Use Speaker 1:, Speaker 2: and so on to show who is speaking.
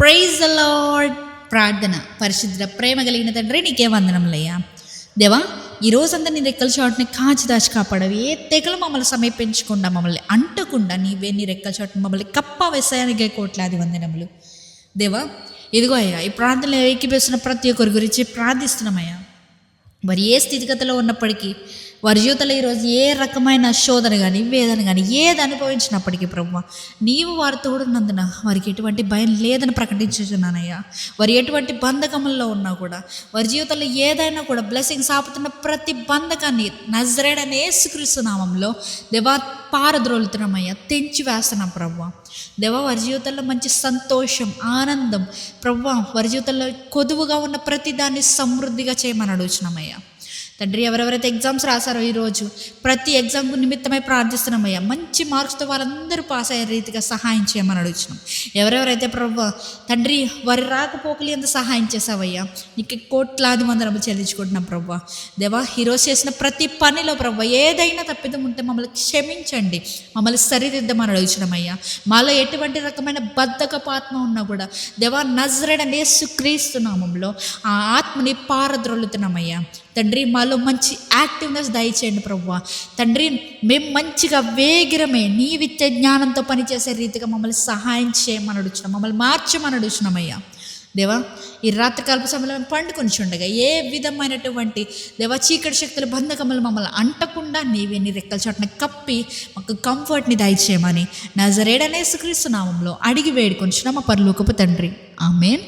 Speaker 1: Praise the lord. ప్రార్థన. పరిశుద్ధ ప్రేమ కలిగిన తండ్రి నీకే వందనములయ్యా. దేవా, ఈ రోజంతా నీ రెక్కల చాటుని కాచి దాచి కాపాడవి. ఏ తెగలు మమ్మల్ని సమీపించకుండా, మమ్మల్ని అంటకుండా నీవే నీ రెక్కల చాటుని మమ్మల్ని కప్ప వేసాయానికే కోట్లాది వందనములు. దేవా, ఇదిగో అయ్యా, ఈ ప్రాంతంలో ఏకీపిస్తున్న ప్రతి ఒక్కరి గురించి ప్రార్థిస్తున్నామయ్యా. మరి ఏ స్థితిగతిలో ఉన్నప్పటికీ వారి జీవితంలో ఈరోజు ఏ రకమైన శోధన కానీ, వేదన కానీ ఏది అనుభవించినప్పటికీ ప్రభువా, నీవు వారి తోడున్నందున వారికి ఎటువంటి భయం లేదని ప్రకటించుతున్నానయ్యా. వారు ఎటువంటి బంధకముల్లో ఉన్నా కూడా, వారి జీవితంలో ఏదైనా కూడా బ్లెస్సింగ్స్ ఆపుతున్న ప్రతి బంధకాన్ని నజరేయుడైన యేసుక్రీస్తు నామములో దేవా పారద్రోలుతున్నామయ్యా, తెంచి వేస్తున్నాం ప్రభువా. దేవా, వారి జీవితంలో మంచి సంతోషం, ఆనందం ప్రభువా, వారి జీవితంలో కొదువుగా ఉన్న ప్రతి దాన్ని సమృద్ధిగా చేయమని అడుగుతున్నామయ్యా. తండ్రి, ఎవరెవరైతే ఎగ్జామ్స్ రాశారో ఈరోజు ప్రతి ఎగ్జామ్ నిమిత్తమై ప్రార్థిస్తున్నామయ్యా. మంచి మార్క్స్తో వాళ్ళందరూ పాస్ అయ్యే రీతిగా సహాయం చేయమని అడుగుతున్నాం. ఎవరెవరైతే ప్రభువా తండ్రి వారి రాకపోకలు ఎంత సహాయం చేసావయ్యా, నీకు కోట్లాది వందనములు చెల్లించుకుంటున్నాం ప్రభువా. దేవా, ఈరోజు చేసిన ప్రతి పనిలో ప్రభువా ఏదైనా తప్పిదం ఉంటే మమ్మల్ని క్షమించండి, మమ్మల్ని సరిదిద్దమని అడుగుతున్నామయ్యా. మాలో ఎటువంటి రకమైన బద్ధకపు ఆత్మ ఉన్నా కూడా దేవా నజరేయుడైన యేసుక్రీస్తు నామములో ఆ ఆత్మని పారద్రోలుతున్నామయ్యా. తండ్రి, మాలో మంచి యాక్టివ్నెస్ దయచేయండి ప్రభువా. తండ్రి, మేము మంచిగా వేగిరమే నీవిచ్చే జ్ఞానంతో పనిచేసే రీతిగా మమ్మల్ని సహాయం చేయమని అడుగుతున్నాం, మమ్మల్ని మార్చమని అడుగుతున్నామయ్యా. దేవా, ఈ రాత్రికాలపు సమయంలో మేము పండుకొని ఉండగా ఏ విధమైనటువంటి దేవా చీకటి శక్తుల బంధకములు మమ్మల్ని అంటకుండా నీవే నీ రెక్కల చోటన కప్పి మాకు కంఫర్ట్ని దయచేయమని నజరేయుడైన యేసుక్రీస్తు నామములో అడిగి వేడుకొంచున్నాం మా పరలోకపు తండ్రి. ఆమేన్.